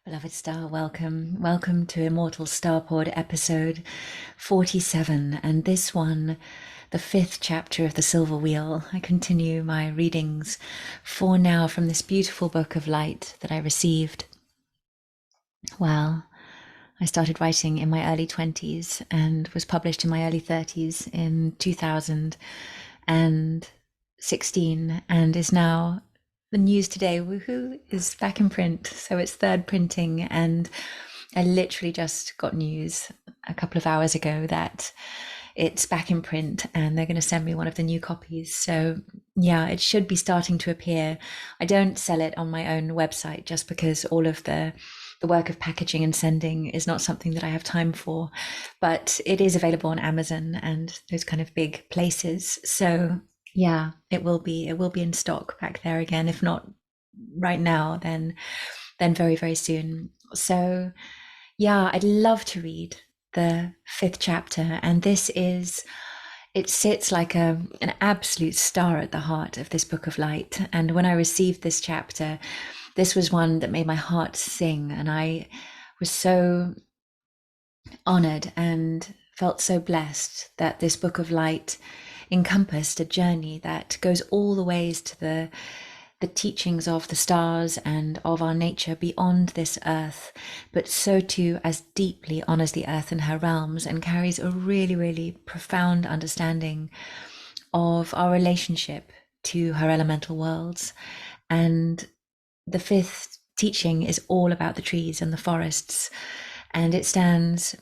Beloved star, welcome. Welcome to Immortal Star Pod episode 47. And this one, the fifth chapter of the Silver Wheel. I continue my readings for now from this beautiful book of light that I received. Well, I started writing in my early 20s and was published in my early 30s in 2016 and is now the news today, woohoo, is back in print. So it's third printing, and I literally just got news a couple of hours ago that it's back in print and they're going to send me one of the new copies. So yeah, it should be starting to appear. I don't sell it on my own website just because all of the work of packaging and sending is not something that I have time for, but it is available on Amazon and those kind of big places. So yeah, it will be in stock back there again, if not right now, then very, very soon. So yeah, I'd love to read the fifth chapter, and it sits like an absolute star at the heart of this book of light. And when I received this chapter, this was one that made my heart sing, and I was so honored and felt so blessed that this book of light encompassed a journey that goes all the ways to the teachings of the stars and of our nature beyond this earth, but so too as deeply honors the earth and her realms and carries a really, really profound understanding of our relationship to her elemental worlds. And the fifth teaching is all about the trees and the forests, and it stands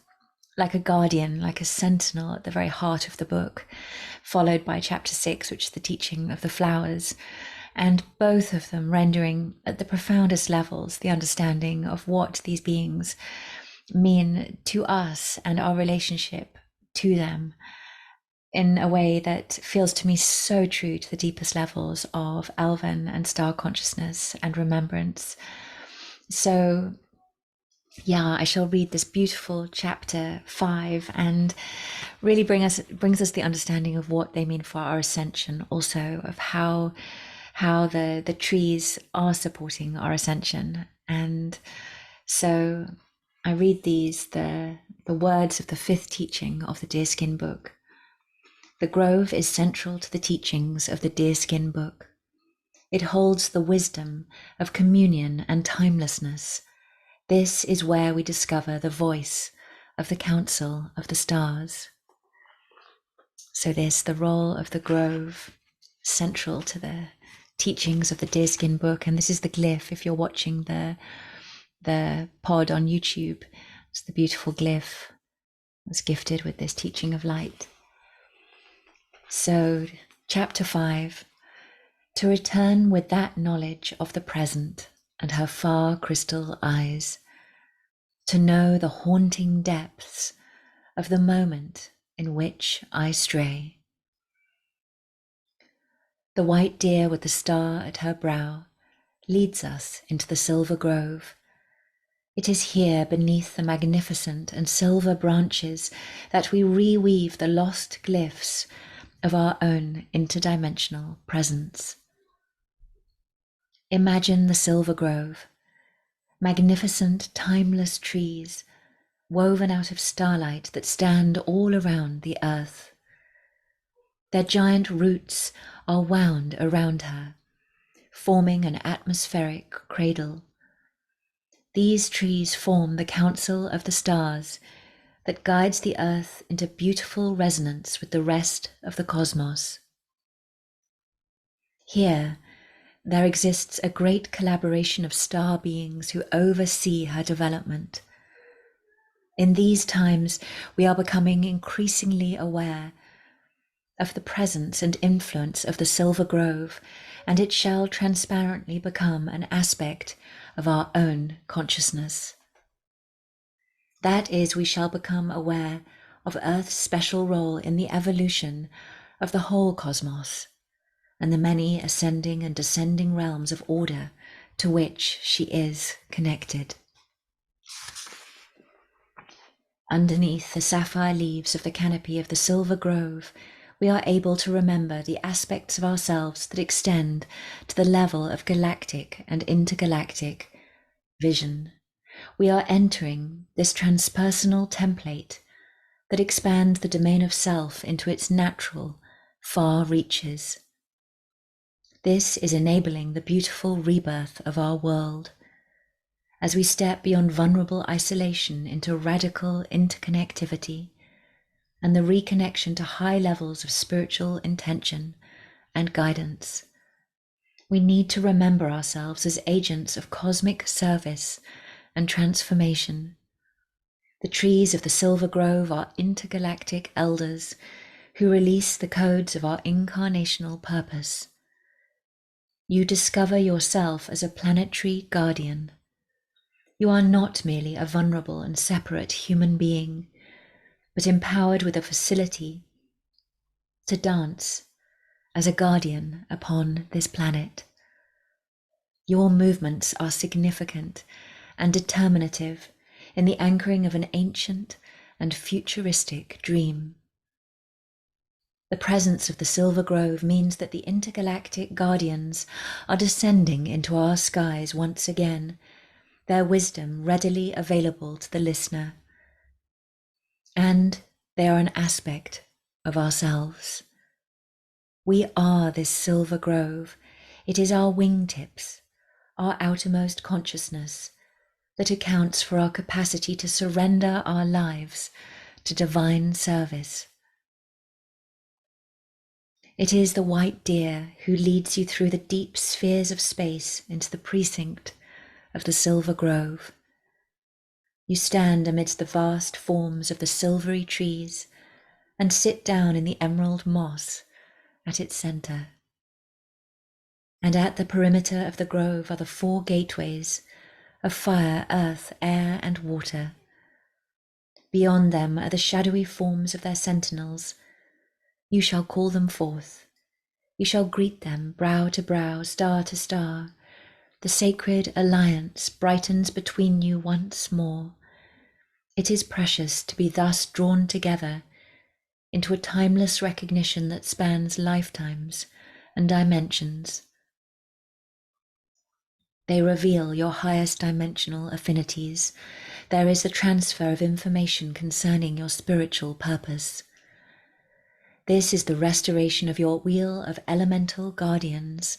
like a guardian, like a sentinel at the very heart of the book, followed by chapter 6, which is the teaching of the flowers, and both of them rendering at the profoundest levels the understanding of what these beings mean to us and our relationship to them in a way that feels to me so true to the deepest levels of Elven and star consciousness and remembrance. So yeah, I shall read this beautiful chapter 5 and really brings us the understanding of what they mean for our ascension, also of how the trees are supporting our ascension. And so I read the words of the fifth teaching of the Deerskin book. The grove is central to the teachings of the Deerskin book. It holds the wisdom of communion and timelessness. This is where we discover the voice of the council of the stars. So the role of the grove, central to the teachings of the Deerskin book. And this is the glyph. If you're watching the pod on YouTube, it's the beautiful glyph that's gifted with this teaching of light. So chapter 5, to return with that knowledge of the present and her far crystal eyes, to know the haunting depths of the moment in which I stray. The white deer with the star at her brow leads us into the silver grove. It is here beneath the magnificent and silver branches that we reweave the lost glyphs of our own interdimensional presence. Imagine the silver grove, magnificent timeless trees woven out of starlight that stand all around the earth. Their giant roots are wound around her, forming an atmospheric cradle. These trees form the council of the stars that guides the earth into beautiful resonance with the rest of the cosmos. Here, there exists a great collaboration of star beings who oversee her development. In these times, we are becoming increasingly aware of the presence and influence of the silver grove, and it shall transparently become an aspect of our own consciousness. That is, we shall become aware of Earth's special role in the evolution of the whole cosmos and the many ascending and descending realms of order to which she is connected. Underneath the sapphire leaves of the canopy of the silver grove, we are able to remember the aspects of ourselves that extend to the level of galactic and intergalactic vision, We are entering this transpersonal template that expands the domain of self into its natural, far reaches. This is enabling the beautiful rebirth of our world as we step beyond vulnerable isolation into radical interconnectivity and the reconnection to high levels of spiritual intention and guidance. We need to remember ourselves as agents of cosmic service and transformation. The trees of the Silver Grove are intergalactic elders who release the codes of our incarnational purpose. You discover yourself as a planetary guardian. You are not merely a vulnerable and separate human being, but empowered with a facility to dance as a guardian upon this planet. Your movements are significant and determinative in the anchoring of an ancient and futuristic dream. The presence of the Silver Grove means that the intergalactic guardians are descending into our skies once again, their wisdom readily available to the listener. And they are an aspect of ourselves. We are this Silver Grove. It is our wingtips, our outermost consciousness, that accounts for our capacity to surrender our lives to divine service. It is the white deer who leads you through the deep spheres of space into the precinct of the Silver Grove. You stand amidst the vast forms of the silvery trees and sit down in the emerald moss at its center. And at the perimeter of the grove are the 4 gateways of fire, earth, air, and water. Beyond them are the shadowy forms of their sentinels. You shall call them forth. You shall greet them brow to brow, star to star. The sacred alliance brightens between you once more. It is precious to be thus drawn together into a timeless recognition that spans lifetimes and dimensions. They reveal your highest dimensional affinities. There is the transfer of information concerning your spiritual purpose. This is the restoration of your wheel of elemental guardians.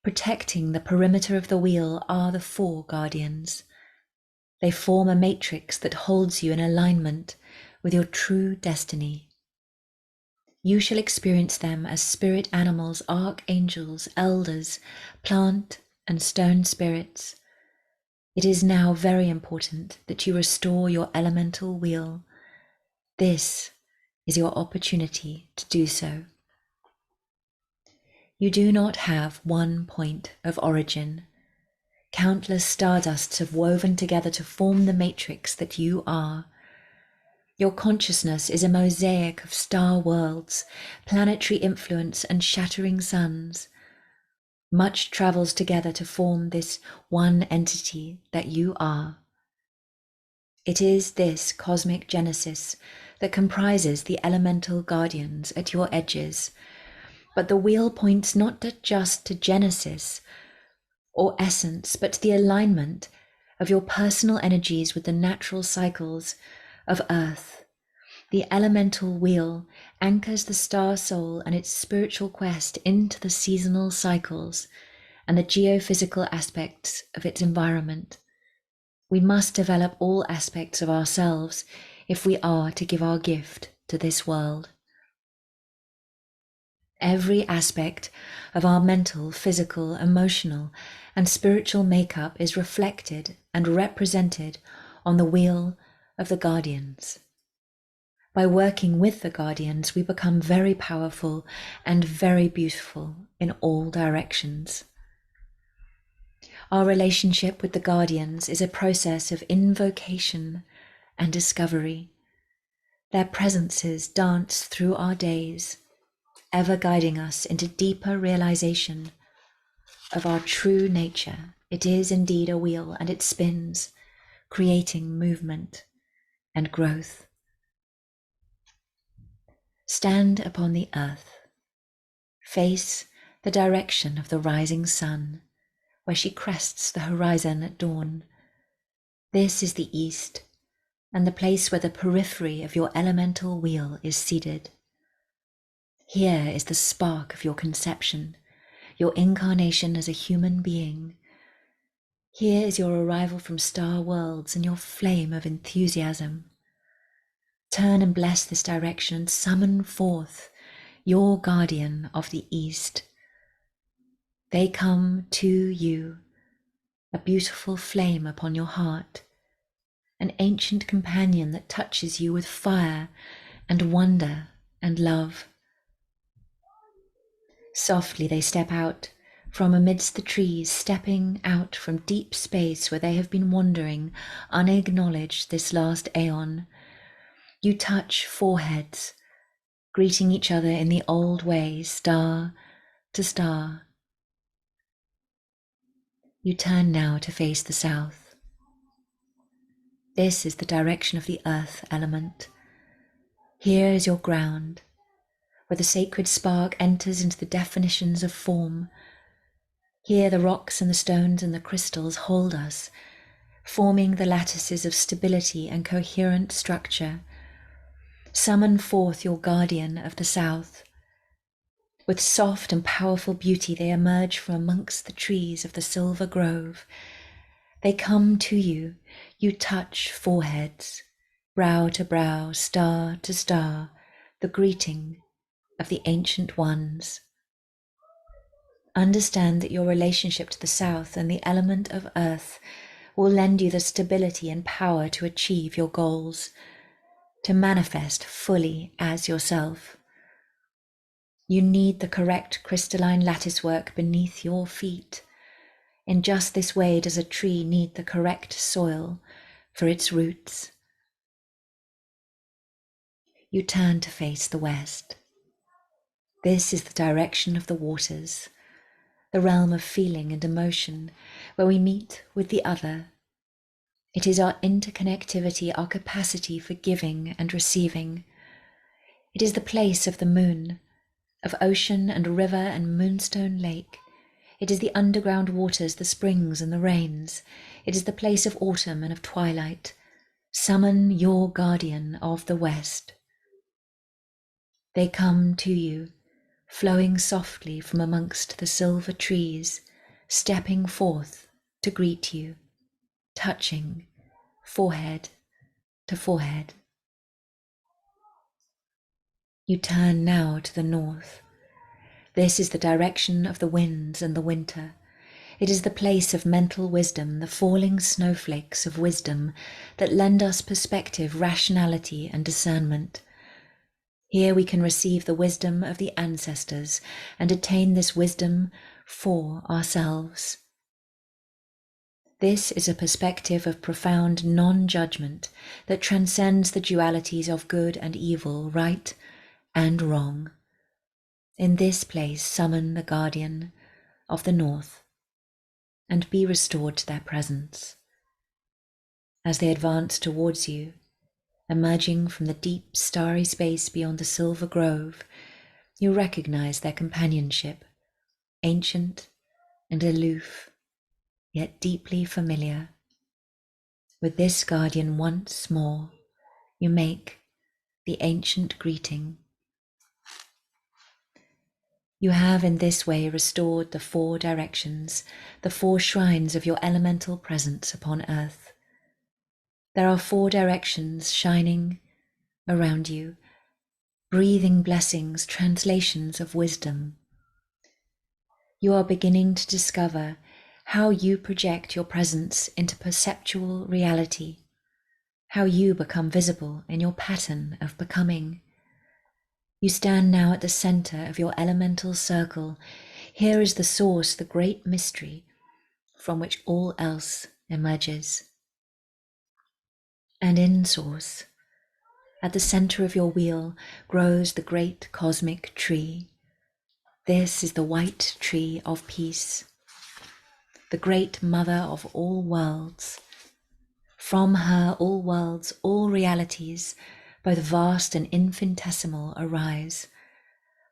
Protecting the perimeter of the wheel are the 4 guardians. They form a matrix that holds you in alignment with your true destiny. You shall experience them as spirit animals, archangels, elders, plant and stone spirits. It is now very important that you restore your elemental wheel. This is your opportunity to do so. You do not have one point of origin. Countless stardusts have woven together to form the matrix that you are. Your consciousness is a mosaic of star worlds, planetary influence, and shattering suns. Much travels together to form this one entity that you are. It is this cosmic genesis that comprises the elemental guardians at your edges, but the wheel points not just to genesis or essence, but to the alignment of your personal energies with the natural cycles of Earth. The elemental wheel anchors the star soul and its spiritual quest into the seasonal cycles and the geophysical aspects of its environment. We must develop all aspects of ourselves if we are to give our gift to this world. Every aspect of our mental, physical, emotional, and spiritual makeup is reflected and represented on the wheel of the guardians. By working with the guardians, we become very powerful and very beautiful in all directions. Our relationship with the guardians is a process of invocation and discovery. Their presences dance through our days, ever guiding us into deeper realization of our true nature. It is indeed a wheel, and it spins, creating movement and growth. Stand upon the earth. Face the direction of the rising sun, where she crests the horizon at dawn. This is the east, and the place where the periphery of your elemental wheel is seated. Here is the spark of your conception, your incarnation as a human being. Here is your arrival from star worlds and your flame of enthusiasm. Turn and bless this direction and summon forth your guardian of the east. They come to you, a beautiful flame upon your heart, an ancient companion that touches you with fire and wonder and love. Softly they step out from amidst the trees, stepping out from deep space where they have been wandering, unacknowledged this last aeon. You touch foreheads, greeting each other in the old way, star to star. You turn now to face the south. This is the direction of the earth element. Here is your ground, where the sacred spark enters into the definitions of form. Here the rocks and the stones and the crystals hold us, forming the lattices of stability and coherent structure. Summon forth your guardian of the south. With soft and powerful beauty they emerge from amongst the trees of the silver grove. They come to you, you touch foreheads, brow to brow, star to star, the greeting of the ancient ones. Understand that your relationship to the south and the element of earth will lend you the stability and power to achieve your goals, to manifest fully as yourself. You need the correct crystalline latticework beneath your feet. In just this way does a tree need the correct soil for its roots. You turn to face the west. This is the direction of the waters, the realm of feeling and emotion, where we meet with the other. It is our interconnectivity, our capacity for giving and receiving. It is the place of the moon, of ocean and river and moonstone lake. It is the underground waters, the springs and the rains. It is the place of autumn and of twilight. Summon your guardian of the west. They come to you, flowing softly from amongst the silver trees, stepping forth to greet you, touching forehead to forehead. You turn now to the north. This is the direction of the winds and the winter. It is the place of mental wisdom, the falling snowflakes of wisdom that lend us perspective, rationality, and discernment. Here we can receive the wisdom of the ancestors and attain this wisdom for ourselves. This is a perspective of profound non-judgment that transcends the dualities of good and evil, right and wrong. In this place, summon the guardian of the north and be restored to their presence. As they advance towards you, emerging from the deep starry space beyond the silver grove, you recognize their companionship, ancient and aloof, yet deeply familiar. With this guardian once more, you make the ancient greeting. You have in this way restored the 4 directions, the 4 shrines of your elemental presence upon earth. There are 4 directions shining around you, breathing blessings, translations of wisdom. You are beginning to discover how you project your presence into perceptual reality, how you become visible in your pattern of becoming. You stand now at the center of your elemental circle. Here is the source, the great mystery from which all else emerges. And in source, at the center of your wheel, grows the great cosmic tree. This is the white tree of peace, the great mother of all worlds. From her all worlds, all realities, both vast and infinitesimal, arise.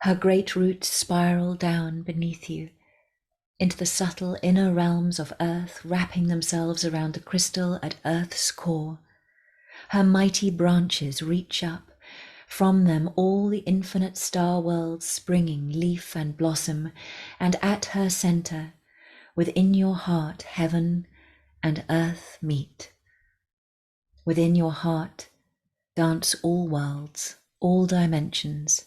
Her great roots spiral down beneath you, into the subtle inner realms of Earth, wrapping themselves around the crystal at Earth's core. Her mighty branches reach up, from them all the infinite star worlds springing leaf and blossom, and at her center, within your heart, heaven and earth meet. Within your heart dance all worlds, all dimensions,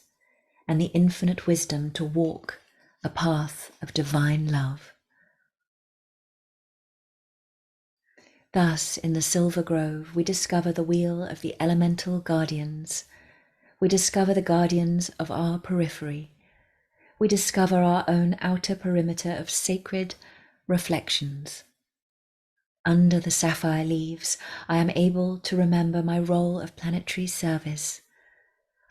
and the infinite wisdom to walk a path of divine love. Thus, in the Silver Grove, we discover the wheel of the elemental guardians. We discover the guardians of our periphery. We discover our own outer perimeter of sacred reflections. Under the sapphire leaves, I am able to remember my role of planetary service.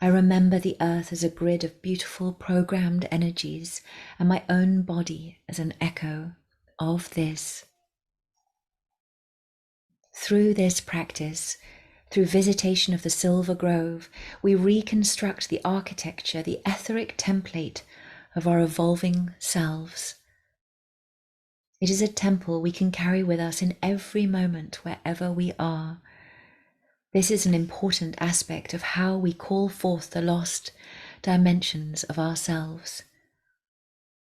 I remember the earth as a grid of beautiful programmed energies, and my own body as an echo of this. Through this practice, through visitation of the Silver Grove, we reconstruct the architecture, the etheric template of our evolving selves. It is a temple we can carry with us in every moment wherever we are. This is an important aspect of how we call forth the lost dimensions of ourselves.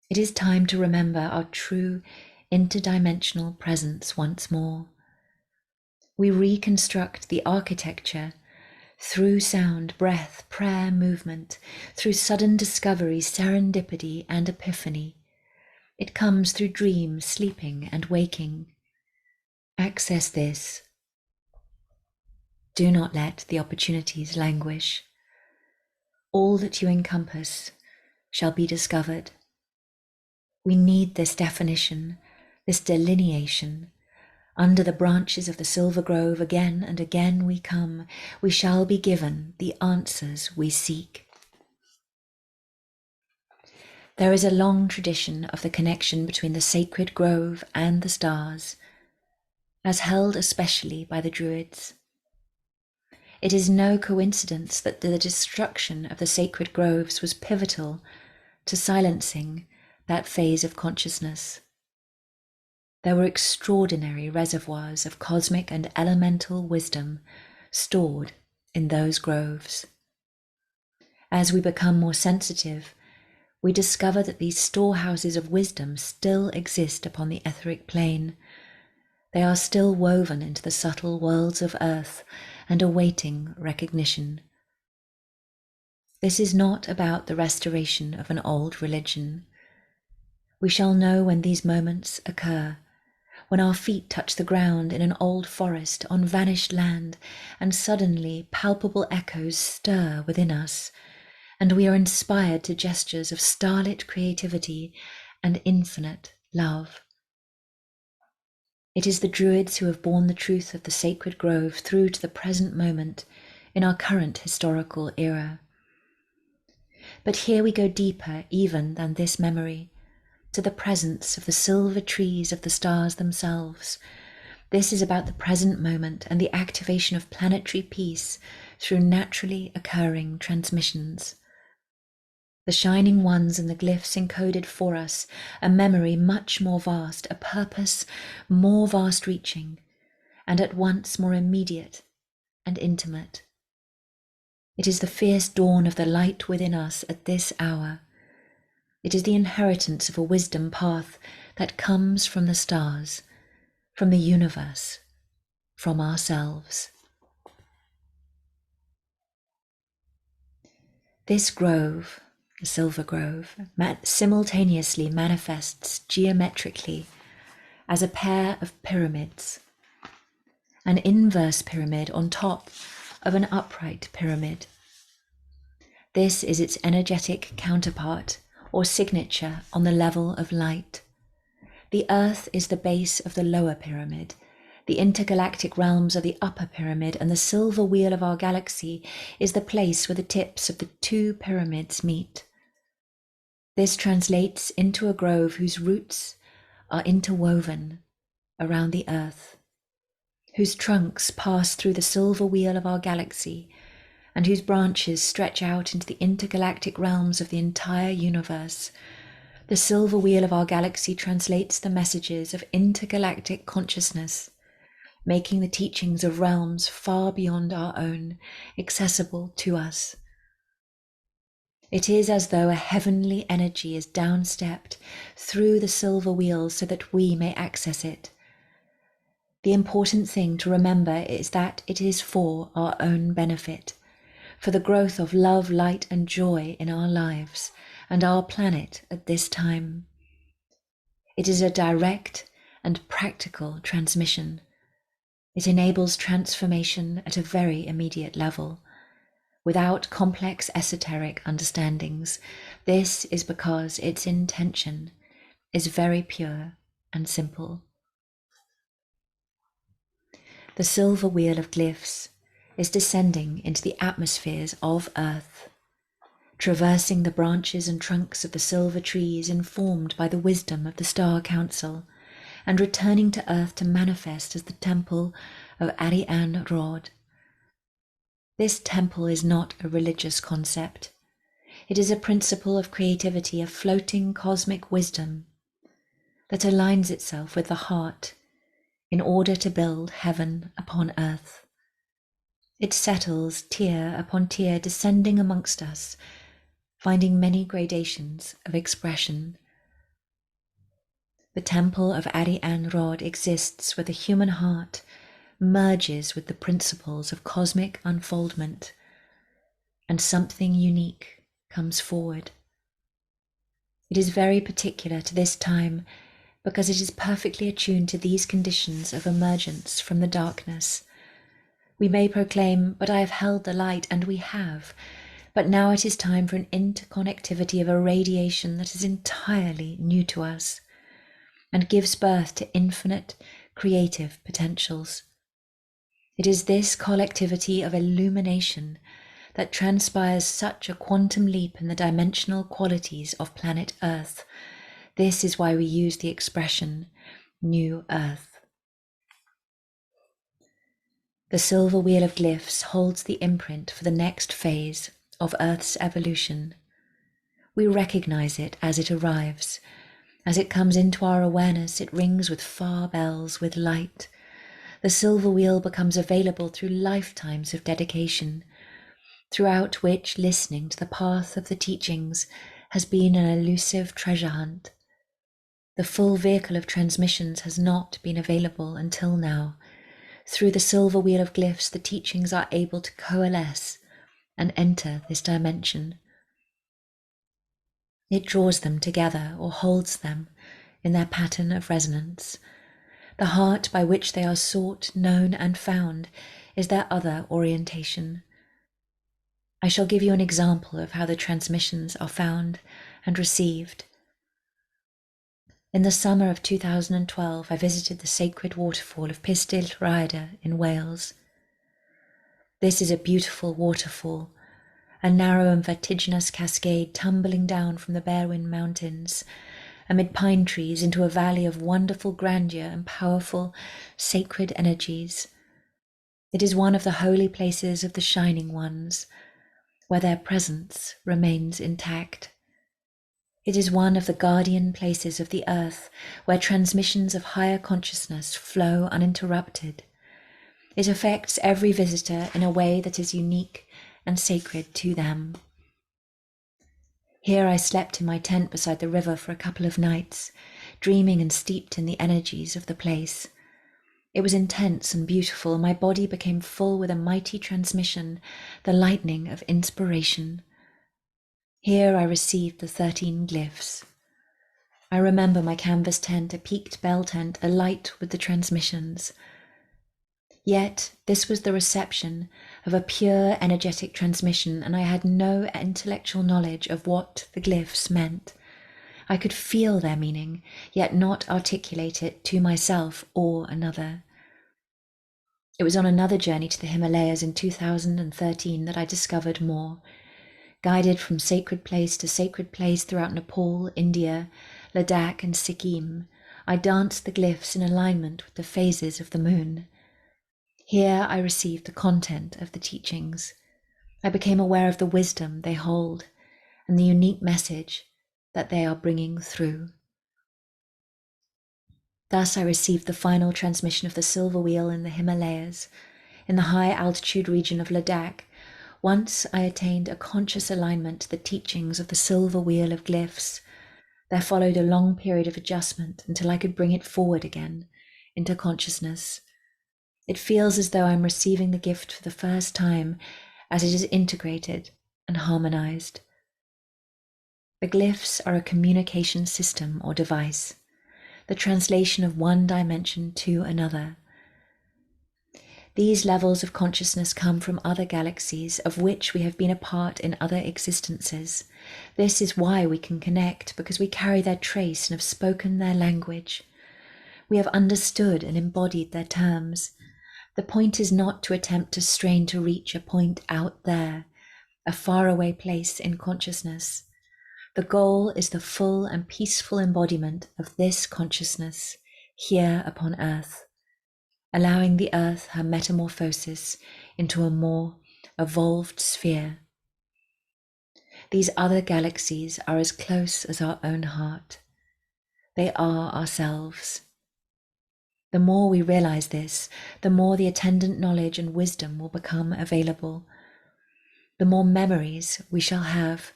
It is time to remember our true interdimensional presence once more. We reconstruct the architecture through sound, breath, prayer, movement, through sudden discovery, serendipity, and epiphany. It comes through dreams, sleeping, and waking. Access this. Do not let the opportunities languish. All that you encompass shall be discovered. We need this definition, this delineation. Under the branches of the Silver Grove, again and again we come. We shall be given the answers we seek. There is a long tradition of the connection between the sacred grove and the stars, as held especially by the Druids. It is no coincidence that the destruction of the sacred groves was pivotal to silencing that phase of consciousness. There were extraordinary reservoirs of cosmic and elemental wisdom stored in those groves. As we become more sensitive, we discover that these storehouses of wisdom still exist upon the etheric plane. They are still woven into the subtle worlds of Earth and awaiting recognition. This is not about the restoration of an old religion. We shall know when these moments occur, when our feet touch the ground in an old forest on vanished land, and suddenly palpable echoes stir within us, and we are inspired to gestures of starlit creativity and infinite love. It is the Druids who have borne the truth of the sacred grove through to the present moment in our current historical era. But here we go deeper even than this memory, to the presence of the silver trees of the stars themselves. This is about the present moment and the activation of planetary peace through naturally occurring transmissions. The shining ones and the glyphs encoded for us a memory much more vast, a purpose more vast-reaching, and at once more immediate and intimate. It is the fierce dawn of the light within us at this hour. It is the inheritance of a wisdom path that comes from the stars, from the universe, from ourselves. This grove, the Silver Grove, simultaneously manifests geometrically as a pair of pyramids, an inverse pyramid on top of an upright pyramid. This is its energetic counterpart or signature on the level of light. The Earth is the base of the lower pyramid. The intergalactic realms are the upper pyramid, and the silver wheel of our galaxy is the place where the tips of the two pyramids meet. This translates into a grove whose roots are interwoven around the Earth, whose trunks pass through the silver wheel of our galaxy, and whose branches stretch out into the intergalactic realms of the entire universe. The silver wheel of our galaxy translates the messages of intergalactic consciousness, making the teachings of realms far beyond our own accessible to us. It is as though a heavenly energy is downstepped through the silver wheel so that we may access it. The important thing to remember is that it is for our own benefit, for the growth of love, light, and joy in our lives and our planet at this time. It is a direct and practical transmission. It enables transformation at a very immediate level, without complex esoteric understandings. This is because its intention is very pure and simple. The silver wheel of glyphs is descending into the atmospheres of Earth, traversing the branches and trunks of the silver trees informed by the wisdom of the Star Council, and returning to Earth to manifest as the temple of Ariane Rod. This temple is not a religious concept. It is a principle of creativity, a floating cosmic wisdom that aligns itself with the heart in order to build heaven upon earth. It settles tier upon tier, descending amongst us, finding many gradations of expression. The temple of Ariane Rod exists where the human heart merges with the principles of cosmic unfoldment, and something unique comes forward. It is very particular to this time because it is perfectly attuned to these conditions of emergence from the darkness. We may proclaim, "But I have held the light," and we have, but now it is time for an interconnectivity of a radiation that is entirely new to us and gives birth to infinite creative potentials. It is this collectivity of illumination that transpires such a quantum leap in the dimensional qualities of planet Earth. This is why we use the expression New Earth. The silver wheel of glyphs holds the imprint for the next phase of Earth's evolution. We recognize it as it arrives. As it comes into our awareness, it rings with far bells, with light. The silver wheel becomes available through lifetimes of dedication, throughout which listening to the path of the teachings has been an elusive treasure hunt. The full vehicle of transmissions has not been available until now. Through the silver wheel of glyphs, the teachings are able to coalesce and enter this dimension. It draws them together or holds them in their pattern of resonance. The heart by which they are sought, known, and found is their other orientation. I shall give you an example of how the transmissions are found and received. In the summer of 2012, I visited the sacred waterfall of Pistyll Rhyder in Wales. This is a beautiful waterfall, a narrow and vertiginous cascade tumbling down from the Berwyn Mountains amid pine trees into a valley of wonderful grandeur and powerful sacred energies. It is one of the holy places of the Shining Ones, where their presence remains intact. It is one of the guardian places of the earth, where transmissions of higher consciousness flow uninterrupted. It affects every visitor in a way that is unique and sacred to them. Here I slept in my tent beside the river for a couple of nights, dreaming and steeped in the energies of the place. It was intense and beautiful, and my body became full with a mighty transmission, the lightning of inspiration. Here I received the 13 glyphs. I remember my canvas tent, a peaked bell tent, alight with the transmissions. Yet this was the reception of a pure energetic transmission, and I had no intellectual knowledge of what the glyphs meant. I could feel their meaning, yet not articulate it to myself or another. It was on another journey to the Himalayas in 2013 that I discovered more. Guided from sacred place to sacred place throughout Nepal, India, Ladakh, and Sikkim, I danced the glyphs in alignment with the phases of the moon. Here I received the content of the teachings. I became aware of the wisdom they hold and the unique message that they are bringing through. Thus I received the final transmission of the silver wheel in the Himalayas, in the high altitude region of Ladakh. Once I attained a conscious alignment to the teachings of the silver wheel of glyphs, there followed a long period of adjustment until I could bring it forward again into consciousness. It feels as though I'm receiving the gift for the first time as it is integrated and harmonized. The glyphs are a communication system or device, the translation of one dimension to another. These levels of consciousness come from other galaxies of which we have been a part in other existences. This is why we can connect, because we carry their trace and have spoken their language. We have understood and embodied their terms. The point is not to attempt to strain to reach a point out there, a faraway place in consciousness. The goal is the full and peaceful embodiment of this consciousness here upon Earth, allowing the Earth her metamorphosis into a more evolved sphere. These other galaxies are as close as our own heart. They are ourselves. The more we realize this, the more the attendant knowledge and wisdom will become available. The more memories we shall have.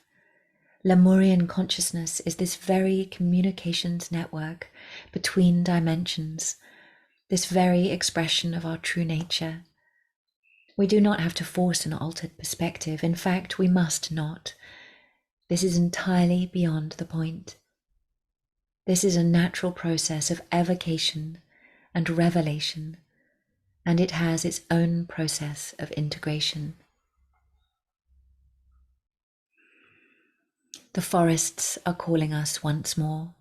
Lemurian consciousness is this very communications network between dimensions, this very expression of our true nature. We do not have to force an altered perspective. In fact, we must not. This is entirely beyond the point. This is a natural process of evocation and revelation, and it has its own process of integration. The forests are calling us once more.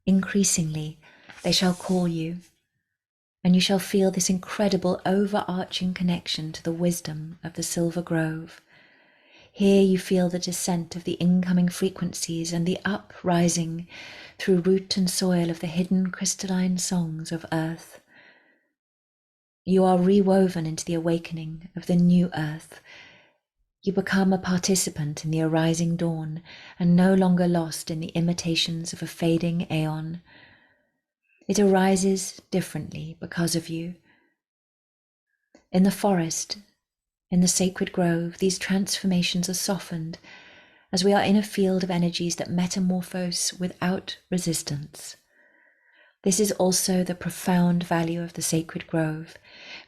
Increasingly, they shall call you, and you shall feel this incredible overarching connection to the wisdom of the Silver Grove. Here you feel the descent of the incoming frequencies and the uprising through root and soil of the hidden crystalline songs of Earth. You are rewoven into the awakening of the new Earth. You become a participant in the arising dawn and no longer lost in the imitations of a fading aeon. It arises differently because of you. In the forest, in the sacred grove, these transformations are softened as we are in a field of energies that metamorphose without resistance. This is also the profound value of the sacred grove,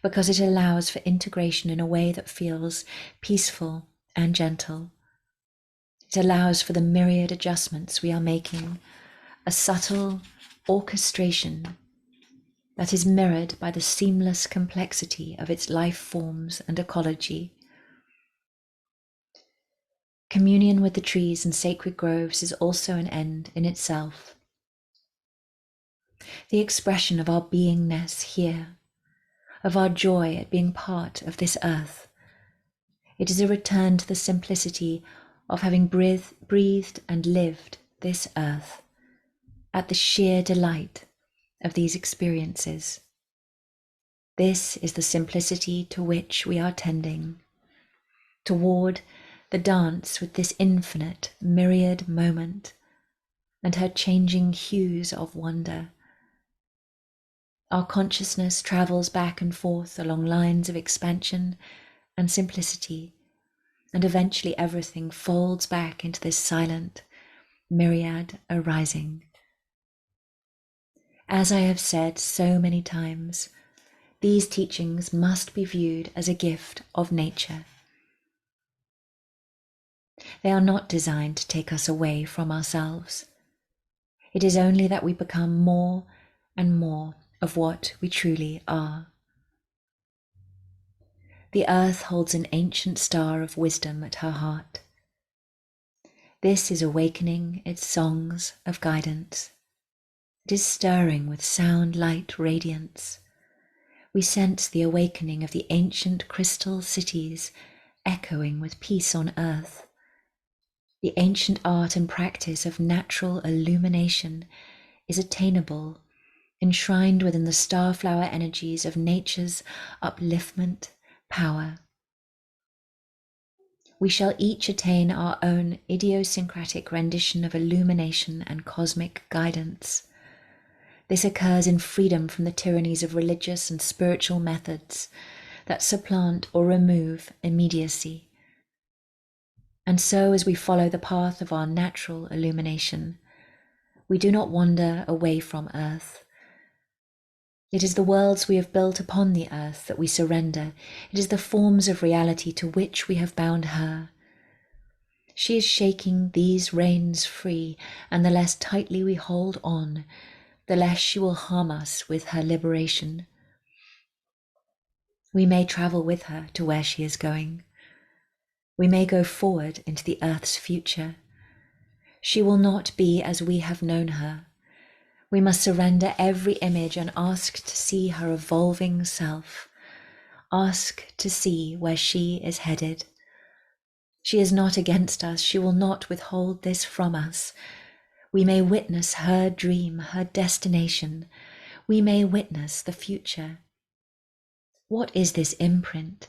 because it allows for integration in a way that feels peaceful and gentle. It allows for the myriad adjustments we are making, a subtle orchestration that is mirrored by the seamless complexity of its life forms and ecology. Communion with the trees and sacred groves is also an end in itself. The expression of our beingness here, of our joy at being part of this earth. It is a return to the simplicity of having breathed and lived this earth, at the sheer delight of these experiences. This is the simplicity to which we are tending, toward the dance with this infinite myriad moment and her changing hues of wonder. Our consciousness travels back and forth along lines of expansion and simplicity, and eventually everything folds back into this silent myriad arising. As I have said so many times, these teachings must be viewed as a gift of nature. They are not designed to take us away from ourselves. It is only that we become more and more of what we truly are. The earth holds an ancient star of wisdom at her heart. This is awakening its songs of guidance. It is stirring with sound, light, radiance. We sense the awakening of the ancient crystal cities echoing with peace on earth. The ancient art and practice of natural illumination is attainable, enshrined within the starflower energies of nature's upliftment power. We shall each attain our own idiosyncratic rendition of illumination and cosmic guidance. This occurs in freedom from the tyrannies of religious and spiritual methods that supplant or remove immediacy. And so, as we follow the path of our natural illumination, we do not wander away from Earth. It is the worlds we have built upon the Earth that we surrender. It is the forms of reality to which we have bound her. She is shaking these reins free, and the less tightly we hold on, the less she will harm us with her liberation. We may travel with her to where she is going. We may go forward into the Earth's future. She will not be as we have known her. We must surrender every image and ask to see her evolving self. Ask to see where she is headed. She is not against us. She will not withhold this from us. We may witness her dream, her destination. We may witness the future. What is this imprint,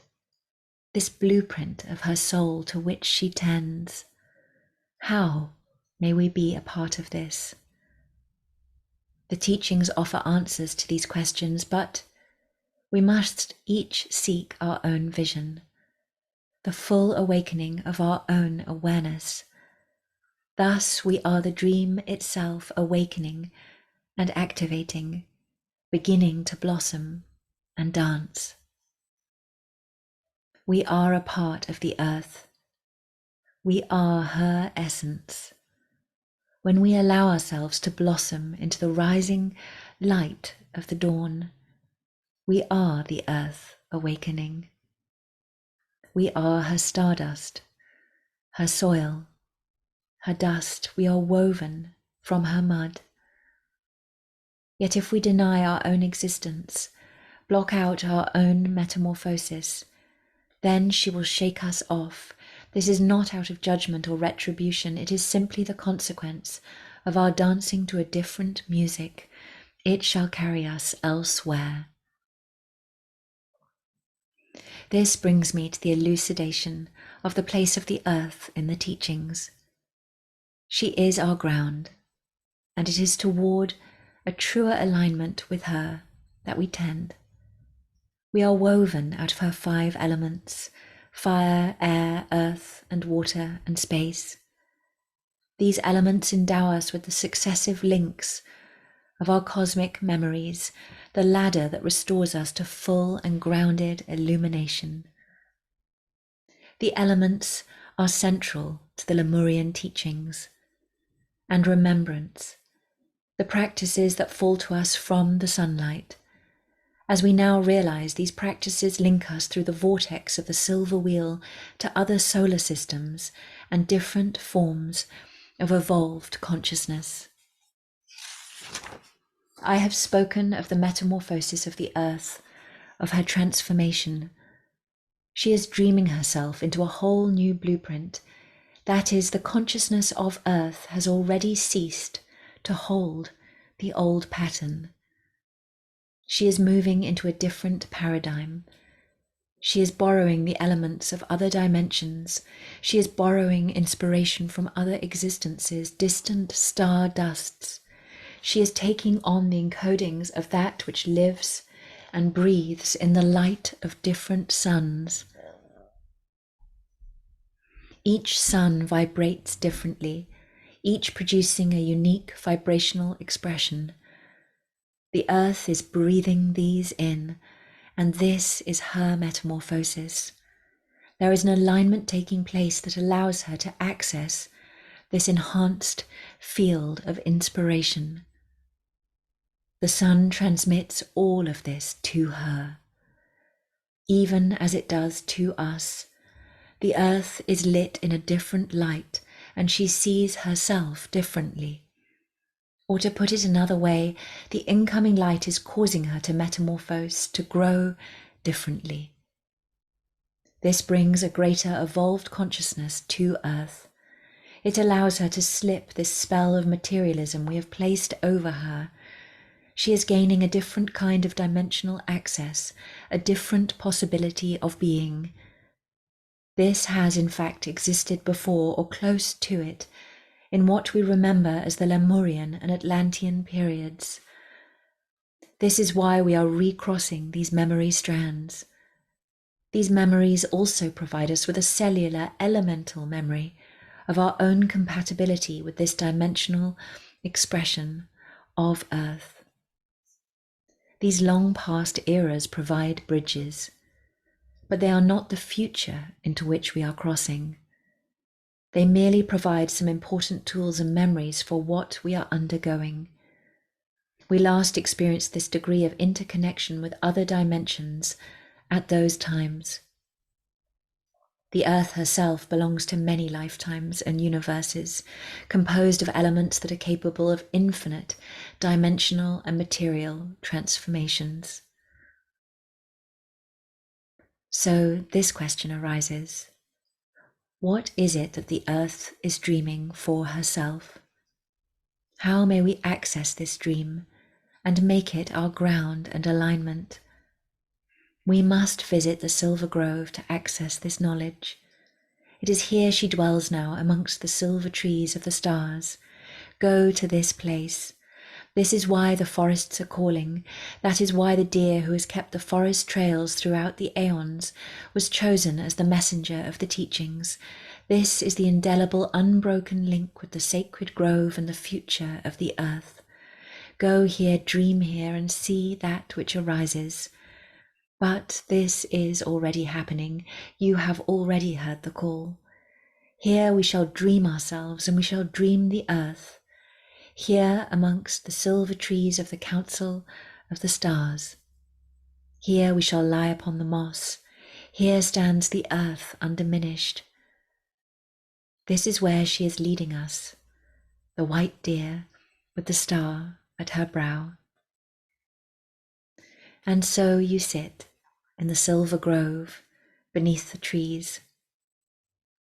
this blueprint of her soul to which she tends? How may we be a part of this? The teachings offer answers to these questions, but we must each seek our own vision, the full awakening of our own awareness. Thus we are the dream itself awakening and activating, beginning to blossom and dance. We are a part of the Earth. We are her essence. When we allow ourselves to blossom into the rising light of the dawn, we are the Earth awakening. We are her stardust, her soil, her dust. We are woven from her mud. Yet if we deny our own existence, block out our own metamorphosis, then she will shake us off. This is not out of judgment or retribution. It is simply the consequence of our dancing to a different music. It shall carry us elsewhere. This brings me to the elucidation of the place of the Earth in the teachings. She is our ground, and it is toward a truer alignment with her that we tend. We are woven out of her 5 elements: fire, air, earth, and water, and space. These elements endow us with the successive links of our cosmic memories, the ladder that restores us to full and grounded illumination. The elements are central to the Lemurian teachings and remembrance, the practices that fall to us from the sunlight. As we now realize, these practices link us through the vortex of the silver wheel to other solar systems and different forms of evolved consciousness. I have spoken of the metamorphosis of the Earth, of her transformation. She is dreaming herself into a whole new blueprint. That is, the consciousness of Earth has already ceased to hold the old pattern. She is moving into a different paradigm. She is borrowing the elements of other dimensions. She is borrowing inspiration from other existences, distant star dusts. She is taking on the encodings of that which lives and breathes in the light of different suns. Each sun vibrates differently, each producing a unique vibrational expression. The Earth is breathing these in, and this is her metamorphosis. There is an alignment taking place that allows her to access this enhanced field of inspiration. The sun transmits all of this to her, even as it does to us. The Earth is lit in a different light, and she sees herself differently. Or to put it another way, the incoming light is causing her to metamorphose, to grow differently. This brings a greater evolved consciousness to Earth. It allows her to slip this spell of materialism we have placed over her. She is gaining a different kind of dimensional access, a different possibility of being. This has in fact existed before or close to it in what we remember as the Lemurian and Atlantean periods. This is why we are recrossing these memory strands. These memories also provide us with a cellular, elemental memory of our own compatibility with this dimensional expression of Earth. These long past eras provide bridges, but they are not the future into which we are crossing. They merely provide some important tools and memories for what we are undergoing. We last experienced this degree of interconnection with other dimensions at those times. The Earth herself belongs to many lifetimes and universes, composed of elements that are capable of infinite dimensional and material transformations. So this question arises: what is it that the Earth is dreaming for herself? How may we access this dream and make it our ground and alignment? We must visit the Silver Grove to access this knowledge. It is here she dwells now amongst the silver trees of the stars. Go to this place. This is why the forests are calling. That is why the deer who has kept the forest trails throughout the aeons was chosen as the messenger of the teachings. This is the indelible, unbroken link with the sacred grove and the future of the earth. Go here, dream here, and see that which arises. But this is already happening. You have already heard the call. Here we shall dream ourselves, and we shall dream the earth. Here amongst the silver trees of the council of the stars. Here we shall lie upon the moss. Here stands the earth undiminished. This is where she is leading us, the white deer with the star at her brow. And so you sit in the silver grove beneath the trees.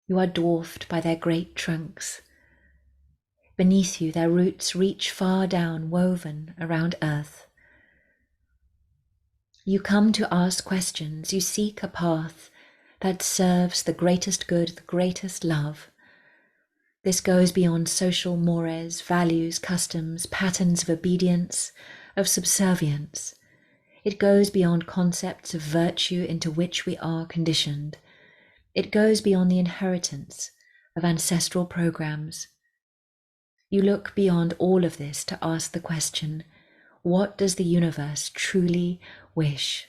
You are dwarfed by their great trunks. Beneath you, their roots reach far down, woven around earth. You come to ask questions. You seek a path that serves the greatest good, the greatest love. This goes beyond social mores, values, customs, patterns of obedience, of subservience. It goes beyond concepts of virtue into which we are conditioned. It goes beyond the inheritance of ancestral programs. You look beyond all of this to ask the question, what does the universe truly wish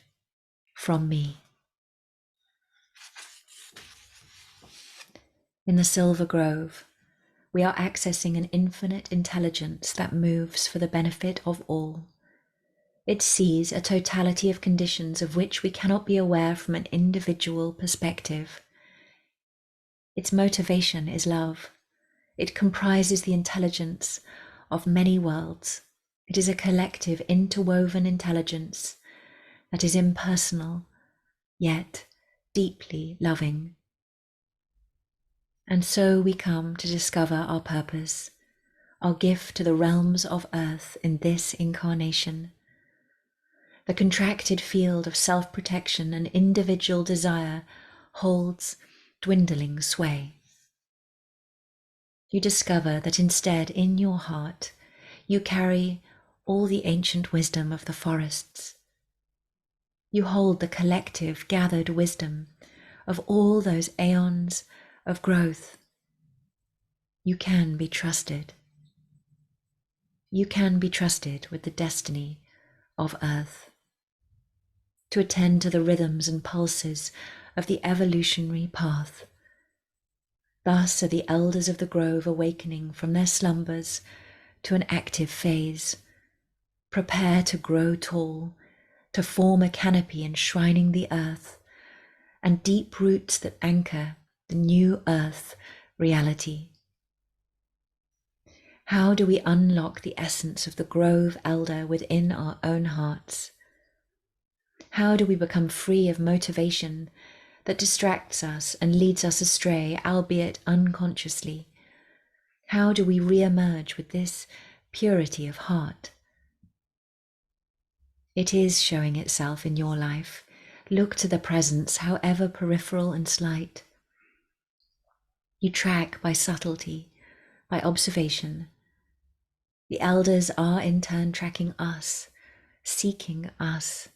from me? In the Silver Grove, we are accessing an infinite intelligence that moves for the benefit of all. It sees a totality of conditions of which we cannot be aware from an individual perspective. Its motivation is love. It comprises the intelligence of many worlds. It is a collective, interwoven intelligence that is impersonal, yet deeply loving. And so we come to discover our purpose, our gift to the realms of earth in this incarnation. The contracted field of self-protection and individual desire holds dwindling sway. You discover that instead, in your heart, you carry all the ancient wisdom of the forests. You hold the collective, gathered wisdom of all those aeons of growth. You can be trusted. You can be trusted with the destiny of Earth, to attend to the rhythms and pulses of the evolutionary path. Thus are the elders of the grove awakening from their slumbers to an active phase. Prepare to grow tall, to form a canopy enshrining the earth, and deep roots that anchor the new earth reality. How do we unlock the essence of the grove elder within our own hearts? How do we become free of motivation that distracts us and leads us astray, albeit unconsciously? How do we re-emerge with this purity of heart? It is showing itself in your life. Look to the presence, however peripheral and slight. You track by subtlety, by observation. The elders are in turn tracking us, seeking us.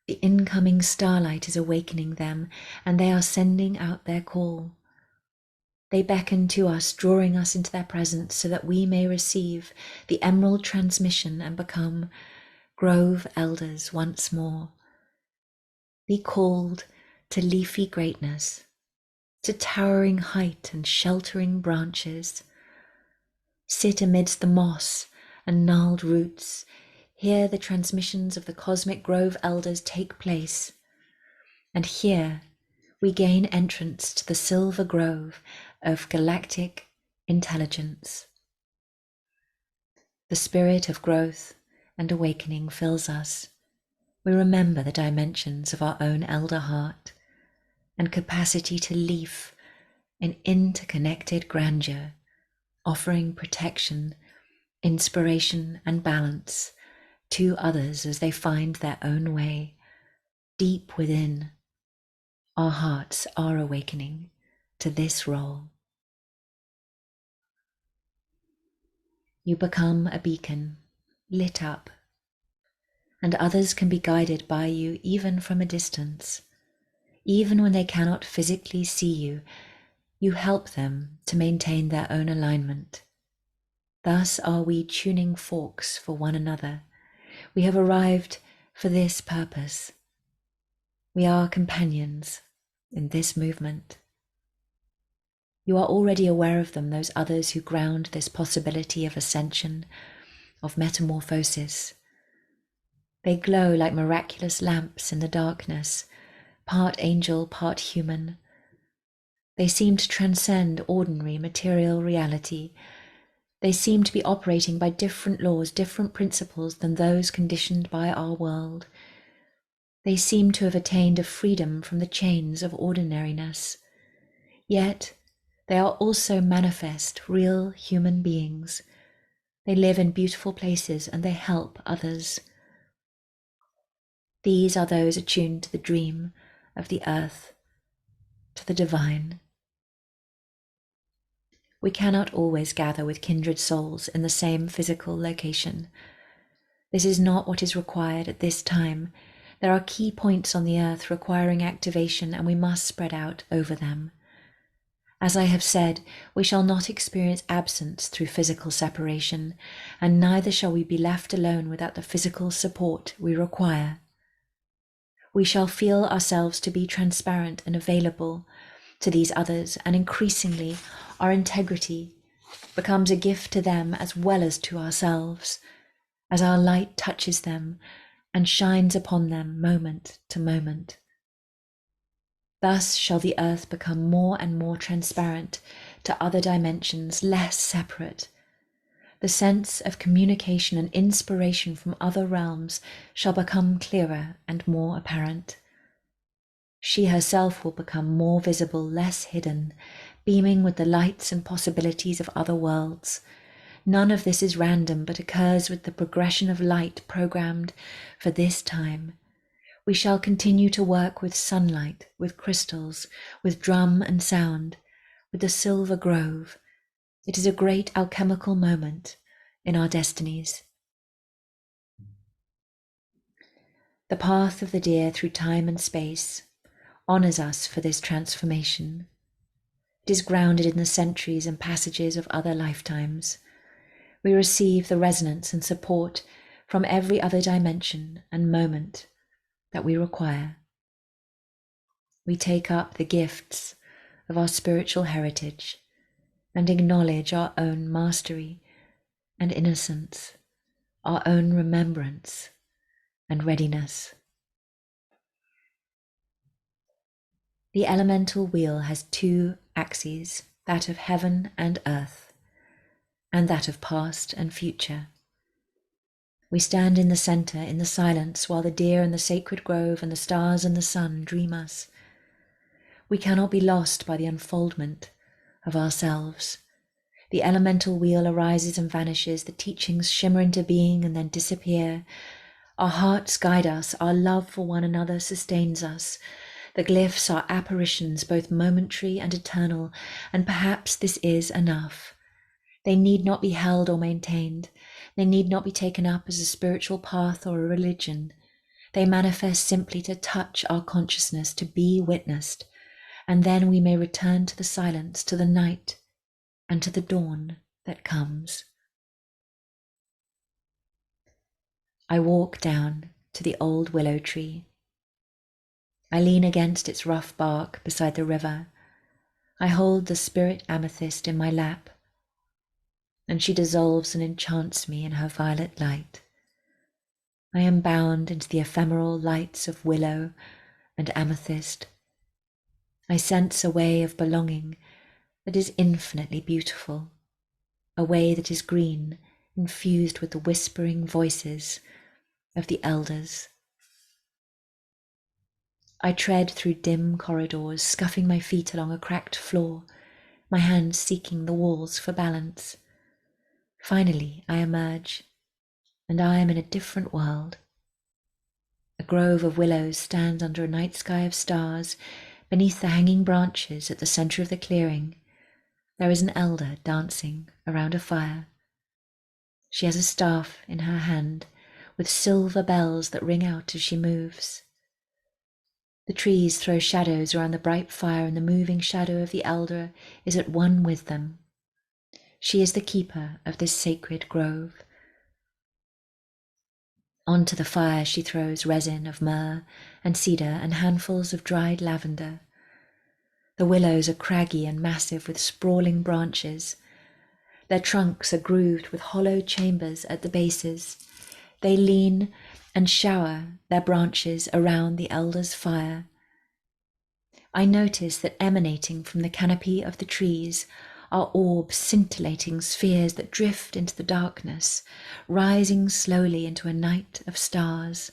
The incoming starlight is awakening them, and they are sending out their call. They beckon to us, drawing us into their presence so that we may receive the emerald transmission and become grove elders once more. Be called to leafy greatness, to towering height and sheltering branches. Sit amidst the moss and gnarled roots. Hear the transmissions of the cosmic grove elders take place. And here we gain entrance to the silver grove of galactic intelligence. The spirit of growth and awakening fills us. We remember the dimensions of our own elder heart and capacity to leaf in interconnected grandeur, offering protection, inspiration, and balance to others as they find their own way. Deep within, our hearts are awakening to this role. You become a beacon, lit up, and others can be guided by you even from a distance. Even when they cannot physically see you, you help them to maintain their own alignment. Thus are we tuning forks for one another. We have arrived for this purpose. We are companions in this movement. You are already aware of them, those others who ground this possibility of ascension, of metamorphosis. They glow like miraculous lamps in the darkness, part angel, part human. They seem to transcend ordinary material reality. They seem to be operating by different laws, different principles than those conditioned by our world. They seem to have attained a freedom from the chains of ordinariness. Yet they are also manifest, real human beings. They live in beautiful places and they help others. These are those attuned to the dream of the earth, to the divine. We cannot always gather with kindred souls in the same physical location. This is not what is required at this time. There are key points on the earth requiring activation, and we must spread out over them. As I have said, we shall not experience absence through physical separation, and neither shall we be left alone without the physical support we require. We shall feel ourselves to be transparent and available to these others, and increasingly our integrity becomes a gift to them as well as to ourselves, as our light touches them and shines upon them moment to moment. Thus shall the earth become more and more transparent to other dimensions, less separate. The sense of communication and inspiration from other realms shall become clearer and more apparent. She herself will become more visible, less hidden, beaming with the lights and possibilities of other worlds. None of this is random, but occurs with the progression of light programmed for this time. We shall continue to work with sunlight, with crystals, with drum and sound, with the silver grove. It is a great alchemical moment in our destinies. The path of the deer through time and space honors us for this transformation. It is grounded in the centuries and passages of other lifetimes. We receive the resonance and support from every other dimension and moment that we require. We take up the gifts of our spiritual heritage and acknowledge our own mastery and innocence, our own remembrance and readiness. The elemental wheel has two axes, that of heaven and earth, and that of past and future. We stand in the center, in the silence, while the deer and the sacred grove and the stars and the sun dream us. We cannot be lost by the unfoldment of ourselves. The elemental wheel arises and vanishes, the teachings shimmer into being and then disappear. Our hearts guide us, our love for one another sustains us. The glyphs are apparitions, both momentary and eternal, and perhaps this is enough. They need not be held or maintained. They need not be taken up as a spiritual path or a religion. They manifest simply to touch our consciousness, to be witnessed, and then we may return to the silence, to the night, and to the dawn that comes. I walk down to the old willow tree. I lean against its rough bark beside the river. I hold the spirit amethyst in my lap, and she dissolves and enchants me in her violet light. I am bound into the ephemeral lights of willow and amethyst. I sense a way of belonging that is infinitely beautiful, a way that is green, infused with the whispering voices of the elders. I tread through dim corridors, scuffing my feet along a cracked floor, my hands seeking the walls for balance. Finally, I emerge, and I am in a different world. A grove of willows stands under a night sky of stars. Beneath the hanging branches at the center of the clearing, there is an elder dancing around a fire. She has a staff in her hand with silver bells that ring out as she moves. The trees throw shadows around the bright fire, and the moving shadow of the elder is at one with them. She is the keeper of this sacred grove. Onto the fire she throws resin of myrrh and cedar and handfuls of dried lavender. The willows are craggy and massive with sprawling branches. Their trunks are grooved with hollow chambers at the bases. They lean and shower their branches around the elder's fire. I notice that emanating from the canopy of the trees are orbs, scintillating spheres that drift into the darkness, rising slowly into a night of stars.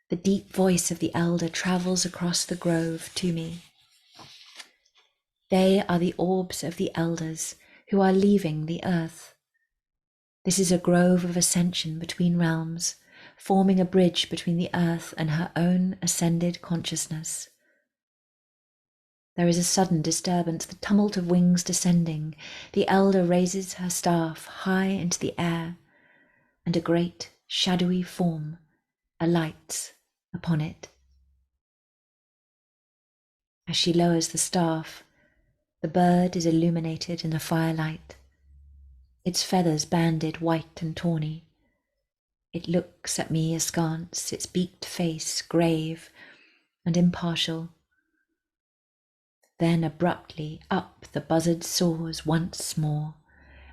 The deep voice of the elder travels across the grove to me. They are the orbs of the elders who are leaving the earth. This is a grove of ascension between realms, forming a bridge between the earth and her own ascended consciousness. There is a sudden disturbance, the tumult of wings descending. The elder raises her staff high into the air, and a great shadowy form alights upon it. As she lowers the staff, the bird is illuminated in the firelight, its feathers banded white and tawny. It looks at me askance, its beaked face grave and impartial. Then abruptly up the buzzard soars once more,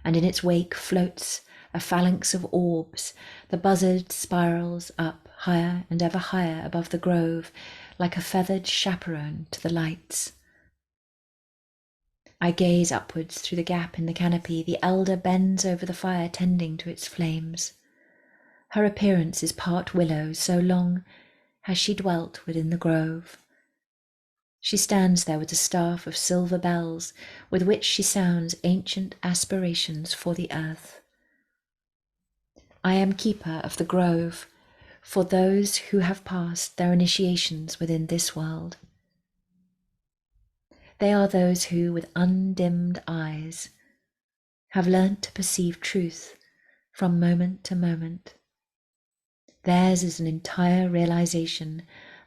and in its wake floats a phalanx of orbs. The buzzard spirals up higher and ever higher above the grove, like a feathered chaperone to the lights. I gaze upwards through the gap in the canopy. The elder bends over the fire, tending to its flames. Her appearance is part willow, so long has she dwelt within the grove. She stands there with a staff of silver bells, with which she sounds ancient aspirations for the earth. I am keeper of the grove for those who have passed their initiations within this world. They are those who, with undimmed eyes, have learnt to perceive truth from moment to moment. Theirs is an entire realization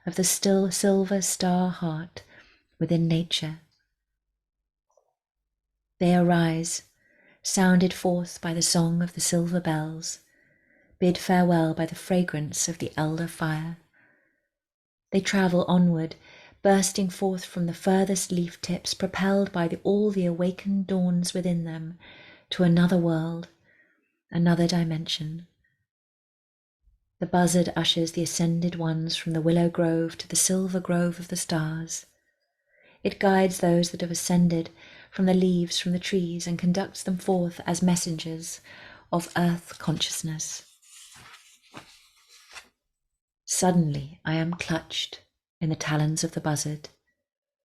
of the still silver star heart within nature. They arise, sounded forth by the song of the silver bells, bid farewell by the fragrance of the elder fire. They travel onward, bursting forth from the furthest leaf tips, propelled by all the awakened dawns within them, to another world, another dimension. The buzzard ushers the ascended ones from the willow grove to the silver grove of the stars. It guides those that have ascended from the leaves from the trees and conducts them forth as messengers of earth consciousness. Suddenly I am clutched in the talons of the buzzard.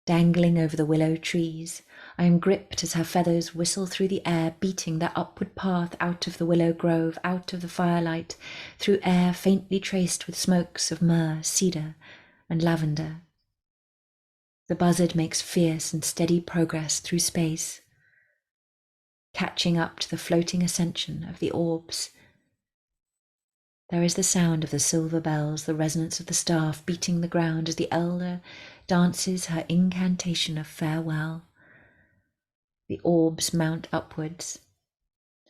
Dangling over the willow trees, I am gripped as her feathers whistle through the air, beating their upward path out of the willow grove, out of the firelight, through air faintly traced with smokes of myrrh, cedar, and lavender. The buzzard makes fierce and steady progress through space, catching up to the floating ascension of the orbs. There is the sound of the silver bells, the resonance of the staff beating the ground as the elder dances her incantation of farewell. The orbs mount upwards.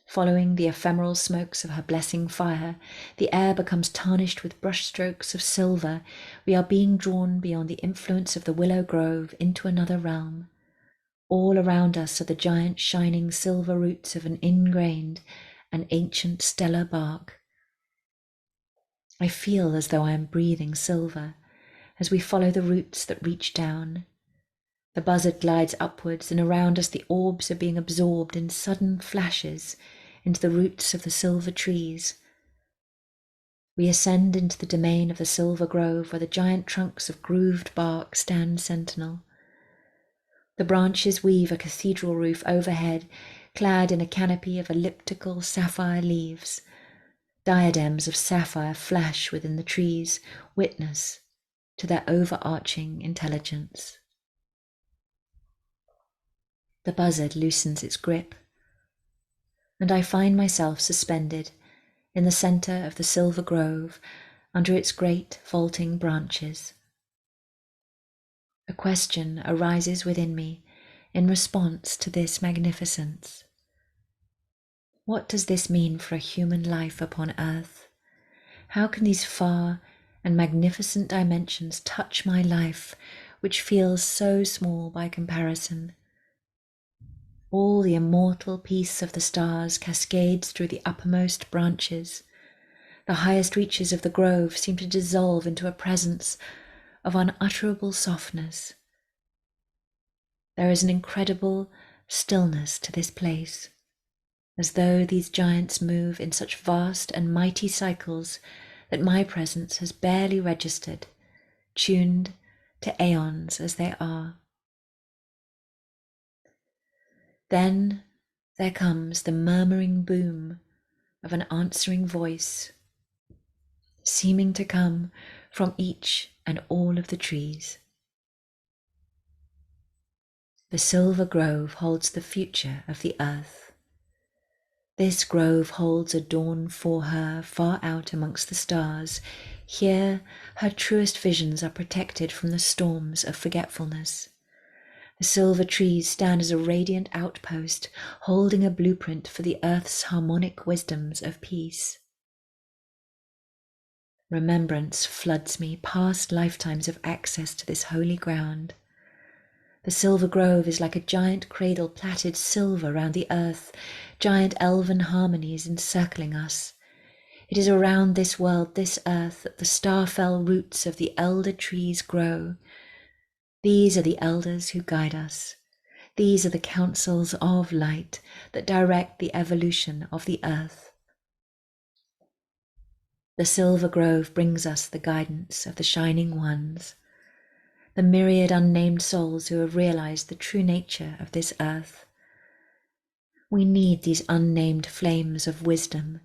Following the ephemeral smokes of her blessing fire, the air becomes tarnished with brushstrokes of silver. We are being drawn beyond the influence of the willow grove into another realm. All around us are the giant shining silver roots of an ingrained and ancient stellar bark. I feel as though I am breathing silver as we follow the roots that reach down. The buzzard glides upwards, and around us the orbs are being absorbed in sudden flashes into the roots of the silver trees. We ascend into the domain of the silver grove, where the giant trunks of grooved bark stand sentinel. The branches weave a cathedral roof overhead, clad in a canopy of elliptical sapphire leaves. Diadems of sapphire flash within the trees, witness to their overarching intelligence. The buzzard loosens its grip, and I find myself suspended in the centre of the silver grove under its great vaulting branches. A question arises within me in response to this magnificence. What does this mean for a human life upon earth? How can these far and magnificent dimensions touch my life, which feels so small by comparison? All the immortal peace of the stars cascades through the uppermost branches. The highest reaches of the grove seem to dissolve into a presence of unutterable softness. There is an incredible stillness to this place, as though these giants move in such vast and mighty cycles that my presence has barely registered, tuned to aeons as they are. Then there comes the murmuring boom of an answering voice, seeming to come from each and all of the trees. The silver grove holds the future of the earth. This grove holds a dawn for her far out amongst the stars. Here her truest visions are protected from the storms of forgetfulness. The silver trees stand as a radiant outpost, holding a blueprint for the earth's harmonic wisdoms of peace. Remembrance floods me, past lifetimes of access to this holy ground. The silver grove is like a giant cradle plaited silver round the earth, giant elven harmonies encircling us. It is around this world, this earth, that the star-fell roots of the elder trees grow. These are the elders who guide us. These are the councils of light that direct the evolution of the earth. The silver grove brings us the guidance of the shining ones, the myriad unnamed souls who have realized the true nature of this earth. We need these unnamed flames of wisdom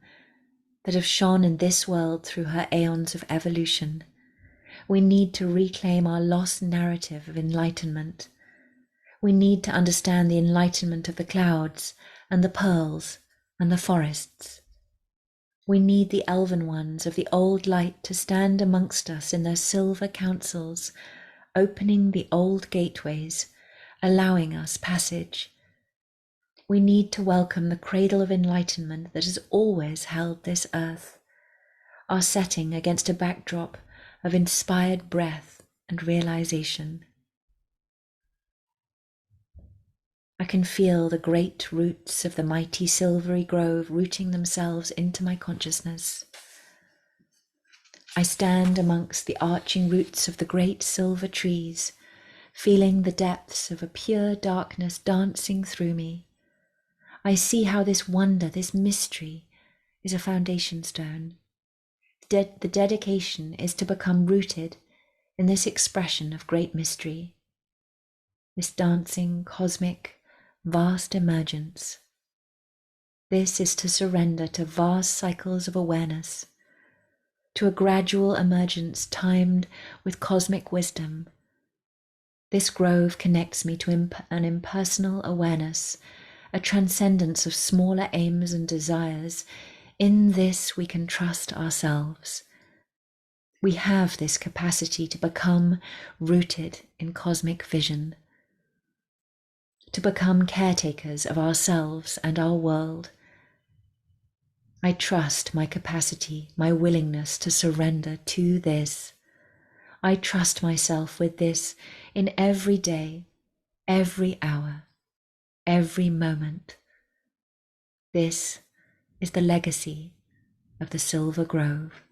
that have shone in this world through her aeons of evolution. We need to reclaim our lost narrative of enlightenment. We need to understand the enlightenment of the clouds and the pearls and the forests. We need the elven ones of the old light to stand amongst us in their silver councils, opening the old gateways, allowing us passage. We need to welcome the cradle of enlightenment that has always held this earth, our setting against a backdrop of inspired breath and realization. I can feel the great roots of the mighty silvery grove rooting themselves into my consciousness. I stand amongst the arching roots of the great silver trees, feeling the depths of a pure darkness dancing through me. I see how this wonder, this mystery, is a foundation stone. The dedication is to become rooted in this expression of great mystery, this dancing, cosmic, vast emergence. This is to surrender to vast cycles of awareness, to a gradual emergence timed with cosmic wisdom, This grove connects me to an impersonal awareness, a transcendence of smaller aims and desires. In this, we can trust ourselves. We have this capacity to become rooted in cosmic vision, to become caretakers of ourselves and our world. I trust my capacity, my willingness to surrender to this. I trust myself with this in every day, every hour, every moment. This is the legacy of the Silver Grove.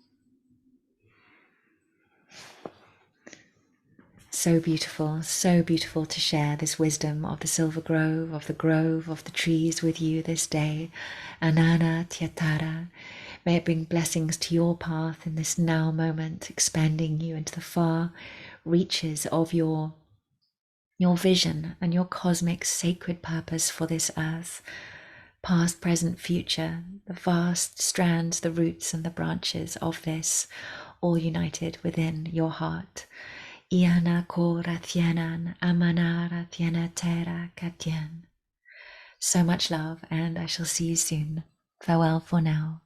So beautiful to share this wisdom of the Silver Grove, of the trees with you this day. Anana Tiatara. May it bring blessings to your path in this now moment, expanding you into the far reaches of your vision and your cosmic sacred purpose for this earth. Past, present, future, the vast strands, the roots and the branches of this, all united within your heart. Iana kora thienan, amanara thiena terra katien. So much love, and I shall see you soon. Farewell for now.